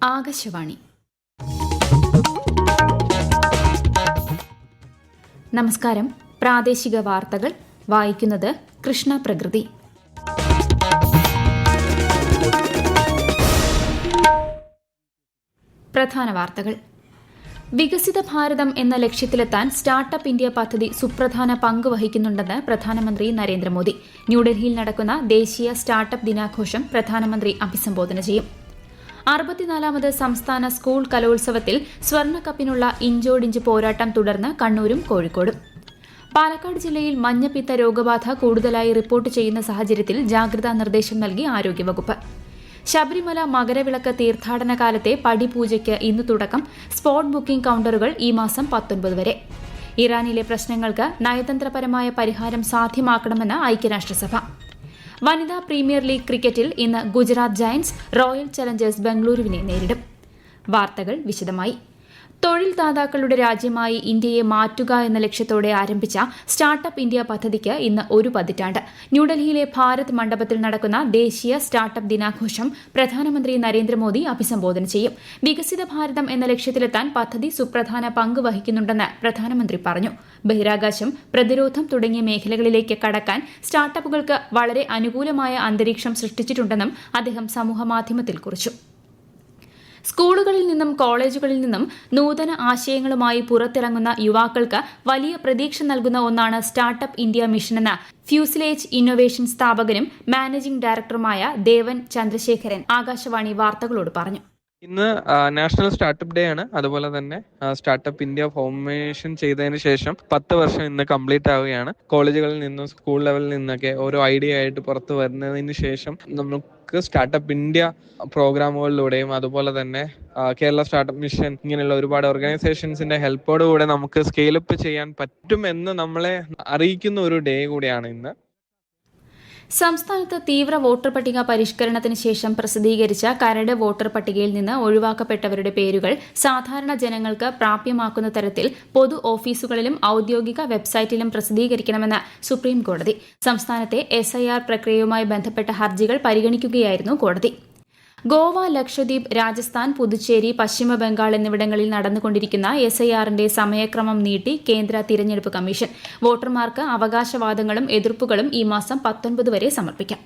ആകാശവാണി. നമസ്കാരം. പ്രാദേശിക വാർത്തകൾ വായിക്കുന്നത് കൃഷ്ണ പ്രകൃതി. പ്രധാന വാർത്തകൾ. വികസിത ഭാരതം എന്ന ലക്ഷ്യത്തിലെത്താൻ സ്റ്റാർട്ടപ്പ് ഇന്ത്യ പദ്ധതി സുപ്രധാന പങ്ക് വഹിക്കുന്നുണ്ടെന്ന് പ്രധാനമന്ത്രി നരേന്ദ്രമോദി. ന്യൂഡൽഹിയിൽ നടക്കുന്ന ദേശീയ സ്റ്റാർട്ടപ്പ് ദിനാഘോഷം പ്രധാനമന്ത്രി അഭിസംബോധന ചെയ്യും. 64ാമത് സംസ്ഥാന സ്കൂൾ കലോത്സവത്തിൽ സ്വർണ്ണക്കപ്പിനുള്ള ഇഞ്ചോടിഞ്ച് പോരാട്ടം തുടർന്ന് കണ്ണൂരും കോഴിക്കോടും. പാലക്കാട് ജില്ലയിൽ മഞ്ഞപ്പിത്ത രോഗബാധ കൂടുതലായി റിപ്പോർട്ട് ചെയ്യുന്ന സാഹചര്യത്തിൽ ജാഗ്രതാ നിർദ്ദേശം നൽകി ആരോഗ്യവകുപ്പ്. ശബരിമല മകരവിളക്ക് തീർത്ഥാടന കാലത്തെ പടിപൂജയ്ക്ക് ഇന്ന് തുടക്കം. സ്പോട്ട് ബുക്കിംഗ് കൌണ്ടറുകൾ ഈ മാസം 19 വരെ. ഇറാനിലെ പ്രശ്നങ്ങൾക്ക് നയതന്ത്രപരമായ പരിഹാരം സാധ്യമാക്കണമെന്ന് ഐക്യരാഷ്ട്രസഭ. വനിതാ പ്രീമിയർ ലീഗ് ക്രിക്കറ്റിൽ ഇന്ന് ഗുജറാത്ത് ജയന്റ്സ് റോയൽ ചലഞ്ചേഴ്സ് ബംഗളൂരുവിനെ നേരിടും. വാർത്തകൾ വിശദമായി. തൊഴിൽ ദാതാക്കളുടെ രാജ്യമായി ഇന്ത്യയെ മാറ്റുക എന്ന ലക്ഷ്യത്തോടെ ആരംഭിച്ച സ്റ്റാർട്ടപ്പ് ഇന്ത്യ പദ്ധതിക്ക് ഇന്ന് ഒരു പതിറ്റാണ്ട്. ന്യൂഡൽഹിയിലെ ഭാരത് മണ്ഡപത്തിൽ നടക്കുന്ന ദേശീയ സ്റ്റാർട്ടപ്പ് ദിനാഘോഷം പ്രധാനമന്ത്രി നരേന്ദ്രമോദി അഭിസംബോധന ചെയ്യും. വികസിത ഭാരതം എന്ന ലക്ഷ്യത്തിലെത്താൻ പദ്ധതി സുപ്രധാന പങ്ക് വഹിക്കുന്നുണ്ടെന്ന് പ്രധാനമന്ത്രി പറഞ്ഞു. ബഹിരാകാശം, പ്രതിരോധം തുടങ്ങിയ മേഖലകളിലേക്ക് കടക്കാൻ സ്റ്റാർട്ടപ്പുകൾക്ക് വളരെ അനുകൂലമായ അന്തരീക്ഷം സൃഷ്ടിച്ചിട്ടുണ്ടെന്നും അദ്ദേഹം സമൂഹമാധ്യമത്തിൽ കുറിച്ചു. സ്കൂളുകളിൽ നിന്നും കോളേജുകളിൽ നിന്നും നൂതന ആശയങ്ങളുമായി പുറത്തിറങ്ങുന്ന യുവാക്കൾക്ക് വലിയ പ്രതീക്ഷ നൽകുന്ന ഒന്നാണ് സ്റ്റാർട്ടപ്പ് ഇന്ത്യ മിഷനെന്ന് ഫ്യൂസിലേജ് ഇന്നൊവേഷൻ സ്ഥാപകനും മാനേജിംഗ് ഡയറക്ടറുമായ ദേവൻ ചന്ദ്രശേഖരൻ ആകാശവാണി വാർത്തകളോട് പറഞ്ഞു. ഇന്ന് നാഷണൽ സ്റ്റാർട്ടപ്പ് ഡേ ആണ്. അതുപോലെ തന്നെ സ്റ്റാർട്ടപ്പ് ഇന്ത്യ ഫോർമേഷൻ ചെയ്തതിന് ശേഷം 10 വർഷം ഇന്ന് കംപ്ലീറ്റ് ആവുകയാണ്. കോളേജുകളിൽ നിന്നും സ്കൂൾ ലെവലിൽ നിന്നൊക്കെ ഓരോ ഐഡിയ ആയിട്ട് പുറത്തു വരുന്നതിന് ശേഷം നമുക്ക് സ്റ്റാർട്ടപ്പ് ഇന്ത്യ പ്രോഗ്രാമുകളിലൂടെയും അതുപോലെ തന്നെ കേരള സ്റ്റാർട്ടപ്പ് മിഷൻ ഇങ്ങനെയുള്ള ഒരുപാട് ഓർഗനൈസേഷൻസിന്റെ ഹെൽപ്പോടുകൂടെ നമുക്ക് സ്കെയിലപ്പ് ചെയ്യാൻ പറ്റുമെന്ന് നമ്മളെ അറിയിക്കുന്ന ഒരു ഡേ കൂടിയാണ് ഇന്ന്. സംസ്ഥാനത്ത് തീവ്ര വോട്ടർ പട്ടിക പരിഷ്കരണത്തിന് ശേഷം പ്രസിദ്ധീകരിച്ച കരട് വോട്ടർ പട്ടികയിൽ നിന്ന് ഒഴിവാക്കപ്പെട്ടവരുടെ പേരുകൾ സാധാരണ ജനങ്ങൾക്ക് പ്രാപ്യമാക്കുന്ന തരത്തിൽ പൊതു ഓഫീസുകളിലും ഔദ്യോഗിക വെബ്സൈറ്റിലും പ്രസിദ്ധീകരിക്കണമെന്ന് സുപ്രീംകോടതി. സംസ്ഥാനത്തെ SIR പ്രക്രിയയുമായി ബന്ധപ്പെട്ട ഹർജികൾ പരിഗണിക്കുകയായിരുന്നു കോടതി. ഗോവ, ലക്ഷദ്വീപ്, രാജസ്ഥാൻ, പുതുച്ചേരി, പശ്ചിമബംഗാൾ എന്നിവിടങ്ങളിൽ നടന്നുകൊണ്ടിരിക്കുന്ന SIRന്റെ സമയക്രമം നീട്ടി കേന്ദ്ര തിരഞ്ഞെടുപ്പ് കമ്മീഷൻ. വോട്ടർമാർക്ക് അവകാശവാദങ്ങളും എതിർപ്പുകളും ഈ മാസം 19 വരെ സമർപ്പിക്കാം.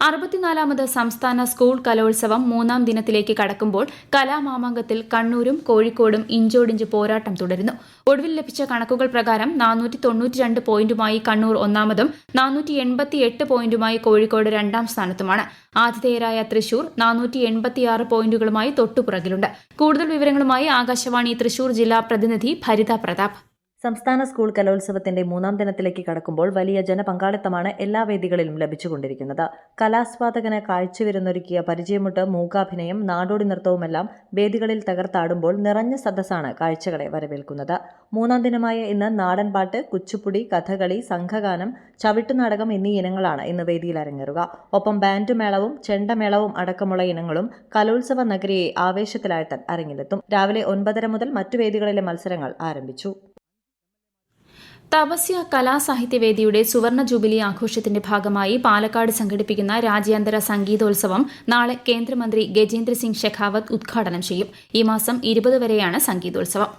64ാമത് സംസ്ഥാന സ്കൂൾ കലോത്സവം 3ാം ദിനത്തിലേക്ക് കടക്കുമ്പോൾ കലാമാമാങ്കത്തിൽ കണ്ണൂരും കോഴിക്കോടും ഇഞ്ചോടിഞ്ച് പോരാട്ടം തുടരുന്നു. ഒടുവിൽ ലഭിച്ച കണക്കുകൾ പ്രകാരം 492 പോയിന്റുമായി കണ്ണൂർ ഒന്നാമതും 488 പോയിന്റുമായി കോഴിക്കോട് 2ാം സ്ഥാനത്തുമാണ്. ആതിഥേയരായ തൃശൂർ 486 പോയിന്റുകളുമായി തൊട്ടുപുറകിലുണ്ട്. കൂടുതൽ വിവരങ്ങളുമായി ആകാശവാണി തൃശൂർ ജില്ലാ പ്രതിനിധി ഭരിത പ്രതാപ്. സംസ്ഥാന സ്കൂൾ കലോത്സവത്തിന്റെ 3ാം ദിനത്തിലേക്ക് കടക്കുമ്പോൾ വലിയ ജനപങ്കാളിത്തമാണ് എല്ലാ വേദികളിലും ലഭിച്ചുകൊണ്ടിരിക്കുന്നത്. കലാസ്വാദകന് കാഴ്ചവിരുന്നൊരുക്കിയ പരിചയമുട്ട്, മൂകാഭിനയം, നാടോടി നൃത്തവുമെല്ലാം വേദികളിൽ തകർത്താടുമ്പോൾ നിറഞ്ഞ സദസ്സാണ് കാഴ്ചകളെ വരവേൽക്കുന്നത്. 3ാം ദിനമായ ഇന്ന് നാടൻപാട്ട്, കുച്ചുപ്പുടി, കഥകളി, സംഘഗാനം, ചവിട്ടുനാടകം എന്നീ ഇനങ്ങളാണ് ഇന്ന് വേദിയിൽ അരങ്ങേറുക. ഒപ്പം ബാൻഡ് മേളവും ചെണ്ടമേളവും അടക്കമുള്ള ഇനങ്ങളും കലോത്സവ നഗരിയെ ആവേശത്തിലാഴ്ത്താൻ അരങ്ങിലെത്തും. രാവിലെ 9:30 മുതൽ മറ്റു വേദികളിലെ മത്സരങ്ങൾ ആരംഭിച്ചു. തപസ്യ കലാസാഹിത്യവേദിയുടെ സുവർണ ജൂബിലി ആഘോഷത്തിന്റെ ഭാഗമായി പാലക്കാട് സംഘടിപ്പിക്കുന്ന രാജ്യാന്തര സംഗീതോത്സവം നാളെ കേന്ദ്രമന്ത്രി ഗജേന്ദ്ര സിംഗ് ഷെഖാവത്ത് ഉദ്ഘാടനം ചെയ്യും. ഈ മാസം 20 വരെയാണ് സംഗീതോത്സവം.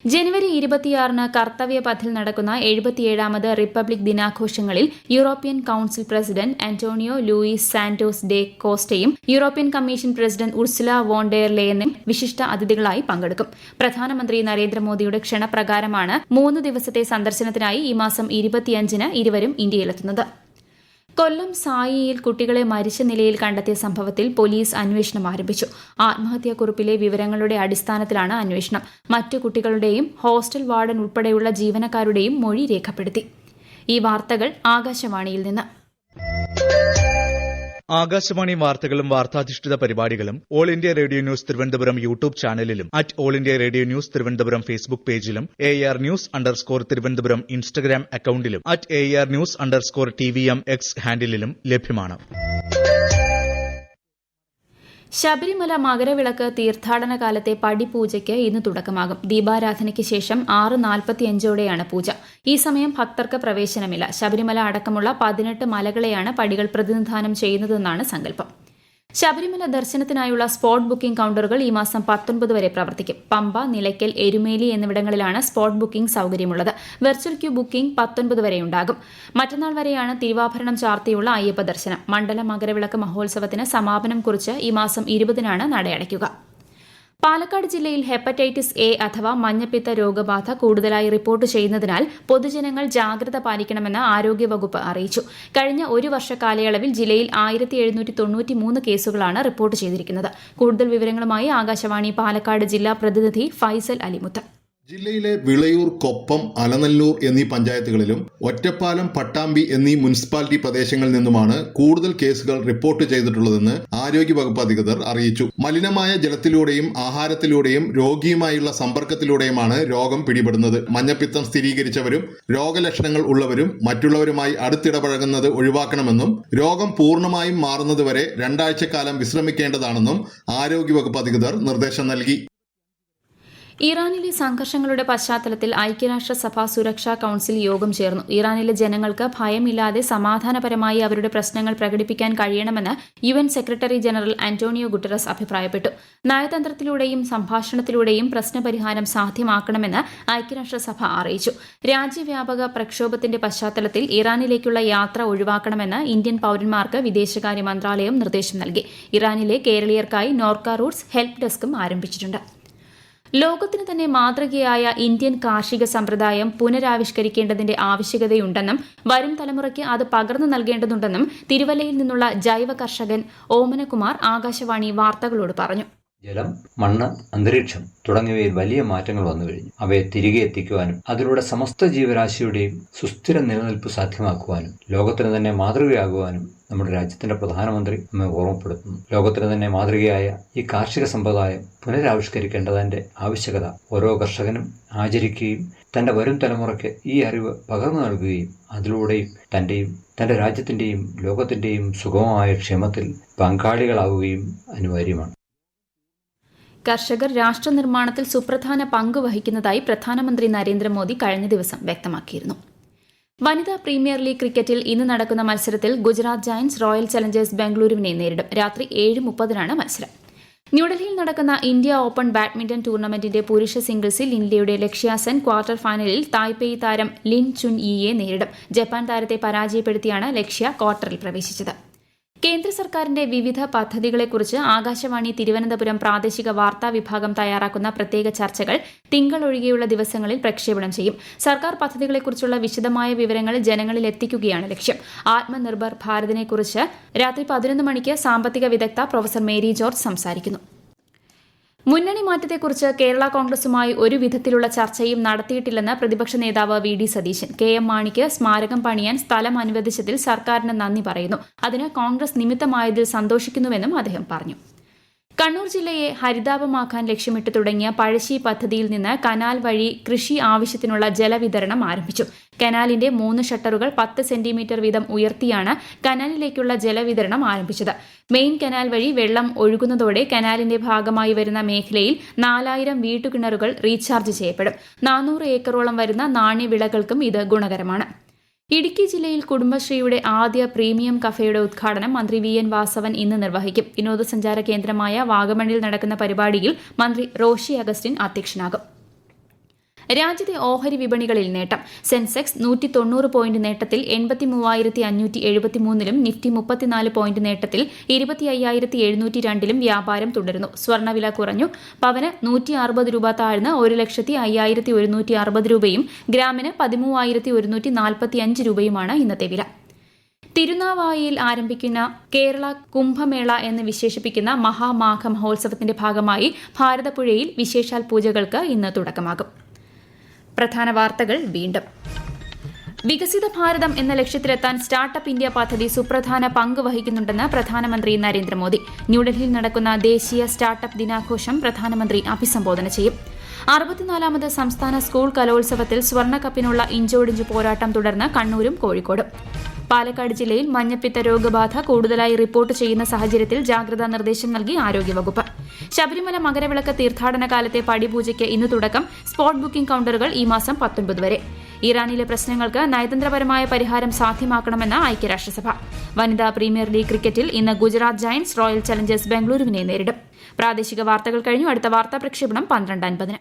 ജനുവരി 26-ന് കർത്തവ്യപഥിൽ നടക്കുന്ന 77ാമത് റിപ്പബ്ലിക് ദിനാഘോഷങ്ങളിൽ European council president Antonio Luis Santos de കോസ്റ്റയും European commission president Ursula von der ലെയനും വിശിഷ്ട അതിഥികളായി പങ്കെടുക്കും. പ്രധാനമന്ത്രി നരേന്ദ്രമോദിയുടെ ക്ഷണപ്രകാരമാണ് 3 ദിവസത്തെ സന്ദർശനത്തിനായി ഈ മാസം 25-ന് ഇരുവരും ഇന്ത്യയിലെത്തുന്നത്. കൊല്ലം സായിയിൽ കുട്ടികളെ മരിച്ച നിലയിൽ കണ്ടെത്തിയ സംഭവത്തിൽ പോലീസ് അന്വേഷണം ആരംഭിച്ചു. ആത്മഹത്യാക്കുറിപ്പിലെ വിവരങ്ങളുടെ അടിസ്ഥാനത്തിലാണ് അന്വേഷണം. മറ്റു കുട്ടികളുടെയും ഹോസ്റ്റൽ വാർഡൻ ഉൾപ്പെടെയുള്ള ജീവനക്കാരുടെയും മൊഴി രേഖപ്പെടുത്തി. ഈ വാർത്തകൾ ആകാശവാണിയിൽ നിന്ന്. ആകാശവാണി വാർത്തകളും വാർത്താധിഷ്ഠിത പരിപാടികളും All India Radio news Thiruvananthapuram YouTube ചാനലിലും All India Radio news Thiruvananthapuram Facebook പേജിലും AR News_ തിരുവനന്തപുരം ഇൻസ്റ്റഗ്രാം അക്കൌണ്ടിലും AR News_TVM X ഹാൻഡിലും ലഭ്യമാണ്. ശബരിമല മകരവിളക്ക് തീർത്ഥാടന കാലത്തെ പടിപൂജയ്ക്ക് ഇന്ന് തുടക്കമാകും. ദീപാരാധനയ്ക്ക് ശേഷം 6:45ഓടെയാണ് പൂജ. ഈ സമയം ഭക്തർക്ക് പ്രവേശനമില്ല. ശബരിമല അടക്കമുള്ള 18 മലകളെയാണ് പടികൾ പ്രതിനിധാനം ചെയ്യുന്നതെന്നാണ് സങ്കല്പം. ശബരിമല ദർശനത്തിനായുള്ള സ്പോട്ട് ബുക്കിംഗ് കൌണ്ടറുകൾ ഈ മാസം 19 വരെ പ്രവർത്തിക്കും. പമ്പ, നിലയ്ക്കൽ, എരുമേലി എന്നിവിടങ്ങളിലാണ് സ്പോട്ട് ബുക്കിംഗ് സൌകര്യമുള്ളത്. വെർച്വൽ ക്യൂ ബുക്കിംഗ് 19 വരെയുണ്ടാകും. മറ്റന്നാൾ വരെയാണ് തിരുവാഭരണം ചാർത്തിയുള്ള അയ്യപ്പ ദർശനം. മണ്ഡല മകരവിളക്ക് മഹോത്സവത്തിന് സമാപനം കുറിച്ച് ഈ മാസം 20-നാണ് നടയടയ്ക്കുക. പാലക്കാട് ജില്ലയിൽ ഹെപ്പറ്റൈറ്റിസ് എ അഥവാ മഞ്ഞപ്പിത്ത രോഗബാധ കൂടുതലായി റിപ്പോർട്ട് ചെയ്യുന്നതിനാൽ പൊതുജനങ്ങൾ ജാഗ്രത പാലിക്കണമെന്ന് ആരോഗ്യവകുപ്പ് അറിയിച്ചു. കഴിഞ്ഞ ഒരു വർഷ കാലയളവിൽ ജില്ലയിൽ 1793 കേസുകളാണ് റിപ്പോർട്ട് ചെയ്തിരിക്കുന്നത്. കൂടുതൽ വിവരങ്ങളുമായി ആകാശവാണി പാലക്കാട് ജില്ലാ പ്രതിനിധി ഫൈസൽ അലിമുത്ത്. ജില്ലയിലെ വിളയൂർ, കൊപ്പം, അലനല്ലൂർ എന്നീ പഞ്ചായത്തുകളിലും ഒറ്റപ്പാലം, പട്ടാമ്പി എന്നീ മുനിസിപ്പാലിറ്റി പ്രദേശങ്ങളിൽ നിന്നുമാണ് കൂടുതൽ കേസുകൾ റിപ്പോർട്ട് ചെയ്തിട്ടുള്ളതെന്ന് ആരോഗ്യവകുപ്പ് അധികൃതർ അറിയിച്ചു. മലിനമായ ജലത്തിലൂടെയും ആഹാരത്തിലൂടെയും രോഗിയുമായുള്ള സമ്പർക്കത്തിലൂടെയുമാണ് രോഗം പിടിപെടുന്നത്. മഞ്ഞപ്പിത്തം സ്ഥിരീകരിച്ചവരും രോഗലക്ഷണങ്ങൾ ഉള്ളവരും മറ്റുള്ളവരുമായി അടുത്തിടപഴകുന്നത് ഒഴിവാക്കണമെന്നും രോഗം പൂർണ്ണമായും മാറുന്നതുവരെ 2 ആഴ്ചക്കാലം വിശ്രമിക്കേണ്ടതാണെന്നും ആരോഗ്യവകുപ്പ് അധികൃതർ നിർദ്ദേശം നൽകി. ഇറാനിലെ സംഘർഷങ്ങളുടെ പശ്ചാത്തലത്തിൽ ഐക്യരാഷ്ട്രസഭ സുരക്ഷാ കൌൺസിൽ യോഗം ചേർന്നു. ഇറാനിലെ ജനങ്ങൾക്ക് ഭയമില്ലാതെ സമാധാനപരമായി അവരുടെ പ്രശ്നങ്ങൾ പ്രകടിപ്പിക്കാൻ കഴിയണമെന്ന് UN secretary general Antonio Guterres അഭിപ്രായപ്പെട്ടു. നയതന്ത്രത്തിലൂടെയും സംഭാഷണത്തിലൂടെയും പ്രശ്നപരിഹാരം സാധ്യമാക്കണമെന്ന് ഐക്യരാഷ്ട്രസഭ അറിയിച്ചു. രാജ്യവ്യാപക പ്രക്ഷോഭത്തിന്റെ പശ്ചാത്തലത്തിൽ ഇറാനിലേക്കുള്ള യാത്ര ഒഴിവാക്കണമെന്ന് ഇന്ത്യൻ പൌരന്മാർക്ക് വിദേശകാര്യ മന്ത്രാലയം നിർദ്ദേശം നൽകി. ഇറാനിലെ കേരളീയർക്കായി നോർക്ക റൂട്ട്സ് ഹെൽപ്പ് ഡെസ്കും ആരംഭിച്ചിട്ടുണ്ട്. ലോകത്തിന് തന്നെ മാതൃകയായ ഇന്ത്യൻ കാർഷിക സമ്പ്രദായം പുനരാവിഷ്കരിക്കേണ്ടതിന്റെ ആവശ്യകതയുണ്ടെന്നും വരും തലമുറയ്ക്ക് അത് പകർന്നു നൽകേണ്ടതുണ്ടെന്നും തിരുവല്ലയിൽ നിന്നുള്ള ജൈവ കർഷകൻ ഓമനകുമാർ ആകാശവാണി വാർത്തകളോട് പറഞ്ഞു. ജലം, മണ്ണ്, അന്തരീക്ഷം തുടങ്ങിയവയിൽ വലിയ മാറ്റങ്ങൾ വന്നു കഴിഞ്ഞു. അവയെ തിരികെ എത്തിക്കുവാനും അതിലൂടെ സമസ്ത ജീവരാശിയുടെയും സുസ്ഥിര നിലനിൽപ്പ് സാധ്യമാക്കുവാനും ലോകത്തിന് തന്നെ മാതൃകയാകുവാനും നമ്മുടെ രാജ്യത്തിന്റെ പ്രധാനമന്ത്രി നമ്മെ ഓർമ്മപ്പെടുത്തുന്നു. ലോകത്തിന് തന്നെ മാതൃകയായ ഈ കാർഷിക സമ്പ്രദായം പുനരാവിഷ്കരിക്കേണ്ടതിന്റെ ആവശ്യകത ഓരോ കർഷകനും ആചരിക്കുകയും തന്റെ വരും തലമുറയ്ക്ക് ഈ അറിവ് പകർന്നു നൽകുകയും അതിലൂടെയും തന്റെ രാജ്യത്തിന്റെയും ലോകത്തിന്റെയും സുഗമമായ ക്ഷേമത്തിൽ പങ്കാളികളാവുകയും അനിവാര്യമാണ്. കർഷകർ രാഷ്ട്രനിർമ്മാണത്തിൽ സുപ്രധാന പങ്ക് വഹിക്കുന്നതായി പ്രധാനമന്ത്രി നരേന്ദ്രമോദി കഴിഞ്ഞ ദിവസം വ്യക്തമാക്കിയിരുന്നു. വനിതാ പ്രീമിയർ ലീഗ് ക്രിക്കറ്റിൽ ഇന്ന് നടക്കുന്ന മത്സരത്തിൽ ഗുജറാത്ത് ജയന്റ്സ് റോയൽ ചലഞ്ചേഴ്സ് ബംഗളൂരുവിനെ നേരിടും. രാത്രി 7:30-നാണ് മത്സരം. ന്യൂഡൽഹിയിൽ നടക്കുന്ന ഇന്ത്യ ഓപ്പൺ ബാഡ്മിന്റൺ ടൂർണമെന്റിന്റെ പുരുഷ സിംഗിൾസിൽ ഇന്ത്യയുടെ ലക്ഷ്യ സെൻ ക്വാർട്ടർ ഫൈനലിൽ തായ്പേയ് താരം ലിൻ ചുൻ ഈയെ നേരിടും. ജപ്പാൻ താരത്തെ പരാജയപ്പെടുത്തിയാണ് ലക്ഷ്യ ക്വാർട്ടറിൽ പ്രവേശിച്ചത്. കേന്ദ്ര സർക്കാരിന്റെ വിവിധ പദ്ധതികളെക്കുറിച്ച് ആകാശവാണി തിരുവനന്തപുരം പ്രാദേശിക വാർത്താ വിഭാഗം തയ്യാറാക്കുന്ന പ്രത്യേക ചർച്ചകൾ തിങ്കൾ ഒഴികെയുള്ള ദിവസങ്ങളിൽ പ്രക്ഷേപണം ചെയ്യും. സർക്കാർ പദ്ധതികളെക്കുറിച്ചുള്ള വിശദമായ വിവരങ്ങൾ ജനങ്ങളിൽ എത്തിക്കുകയാണ് ലക്ഷ്യം. ആത്മനിർഭർ ഭാരതിനെക്കുറിച്ച് രാത്രി 11 മണിക്ക് സാമ്പത്തിക വിദഗ്ധ പ്രൊഫസർ മേരി ജോർജ് സംസാരിക്കുന്നു. മുന്നണി മാറ്റത്തെക്കുറിച്ച് കേരള കോൺഗ്രസുമായി ഒരു വിധത്തിലുള്ള ചർച്ചയും നടത്തിയിട്ടില്ലെന്ന് പ്രതിപക്ഷ നേതാവ് VD സതീശൻ. KM മാണിക്ക് സ്മാരകം പണിയാൻ സ്ഥലം അനുവദിച്ചതിൽ സർക്കാരിന് നന്ദി പറയുന്നു. അതിന് കോൺഗ്രസ് നിമിത്തമായതിൽ സന്തോഷിക്കുന്നുവെന്നും അദ്ദേഹം പറഞ്ഞു. കണ്ണൂർ ജില്ലയെ ഹരിതാപമാക്കാൻ ലക്ഷ്യമിട്ട് തുടങ്ങിയ പഴശ്ശി പദ്ധതിയിൽ നിന്ന് കനാൽ വഴി കൃഷി ആവശ്യത്തിനുള്ള ജലവിതരണം ആരംഭിച്ചു. കനാലിന്റെ 3 ഷട്ടറുകൾ 10 സെന്റിമീറ്റർ വീതം ഉയർത്തിയാണ് കനാലിലേക്കുള്ള ജലവിതരണം ആരംഭിച്ചത്. മെയിൻ കനാൽ വഴി വെള്ളം ഒഴുകുന്നതോടെ കനാലിന്റെ ഭാഗമായി വരുന്ന മേഖലയിൽ 4000 വീട്ടുകിണറുകൾ റീചാർജ് ചെയ്യപ്പെടും. 400 ഏക്കറോളം വരുന്ന നാണ്യവിളകൾക്കും ഇത് ഗുണകരമാണ്. ഇടുക്കി ജില്ലയിൽ കുടുംബശ്രീയുടെ ആദ്യ പ്രീമിയം കഫേയുടെ ഉദ്ഘാടനം മന്ത്രി VN വാസവൻ ഇന്ന് നിർവഹിക്കും. വിനോദസഞ്ചാര കേന്ദ്രമായ വാഗമണിൽ നടക്കുന്ന പരിപാടിയിൽ മന്ത്രി റോഷി അഗസ്റ്റിൻ അധ്യക്ഷനാകും. രാജ്യത്തെ ഓഹരി വിപണികളിൽ നേട്ടം. സെൻസെക്സ് 190 പോയിന്റ് നേട്ടത്തിൽ 83,573-ലും നിഫ്റ്റി 34 പോയിന്റ് നേട്ടത്തിൽ 25,702-ലും വ്യാപാരം തുടരുന്നു. സ്വർണ്ണവില കുറഞ്ഞു. പവന് 160 രൂപ താഴ്ന്ന് 1,05,160 രൂപയും ഗ്രാമിന് 13,145 രൂപയുമാണ് ഇന്നത്തെ വില. തിരുനാവായയിൽ ആരംഭിക്കുന്ന കേരള കുംഭമേള എന്ന് വിശേഷിപ്പിക്കുന്ന മഹാമാഘ മഹോത്സവത്തിന്റെ ഭാഗമായി ഭാരതപ്പുഴയിൽ വിശേഷാൽ പൂജകൾക്ക് ഇന്ന് തുടക്കമാകും. പ്രധാന വാർത്തകൾ വീണ്ടും. വികസിത ഭാരതം എന്ന ലക്ഷ്യത്തിലെത്താൻ സ്റ്റാർട്ടപ്പ് ഇന്ത്യ പദ്ധതി സുപ്രധാന പങ്ക് വഹിക്കുന്നുണ്ടെന്ന് പ്രധാനമന്ത്രി നരേന്ദ്രമോദി. ന്യൂഡൽഹിയിൽ നടക്കുന്ന ദേശീയ സ്റ്റാർട്ടപ്പ് ദിനാഘോഷം പ്രധാനമന്ത്രി അഭിസംബോധന ചെയ്യും. 64ാമത് സംസ്ഥാന സ്കൂൾ കലോത്സവത്തിൽ സ്വർണ്ണക്കപ്പിനുള്ള ഇഞ്ചോടിഞ്ച് പോരാട്ടം തുടർന്ന് കണ്ണൂരും കോഴിക്കോടും. പാലക്കാട് ജില്ലയിൽ മഞ്ഞപ്പിത്ത രോഗബാധ കൂടുതലായി റിപ്പോർട്ട് ചെയ്യുന്ന സാഹചര്യത്തിൽ ജാഗ്രതാ നിർദ്ദേശം നൽകി ആരോഗ്യവകുപ്പ്. ശബരിമല മകരവിളക്ക് തീർത്ഥാടന കാലത്തെ പടിപൂജയ്ക്ക് ഇന്ന് തുടക്കം. സ്പോട്ട് ബുക്കിംഗ് കൌണ്ടറുകൾ ഈ മാസം 19 വരെ. ഇറാനിലെ പ്രശ്നങ്ങൾക്ക് നയതന്ത്രപരമായ പരിഹാരം സാധ്യമാക്കണമെന്ന് ഐക്യരാഷ്ട്രസഭ. വനിതാ പ്രീമിയർ ലീഗ് ക്രിക്കറ്റിൽ ഇന്ന് ഗുജറാത്ത് ജയന്റ്സ് റോയൽ ചലഞ്ചേഴ്സ് ബംഗളൂരുവിനെ നേരിടും. പ്രാദേശിക വാർത്തകൾ കഴിഞ്ഞു. അടുത്ത വാർത്താ പ്രക്ഷേപണം 12:50.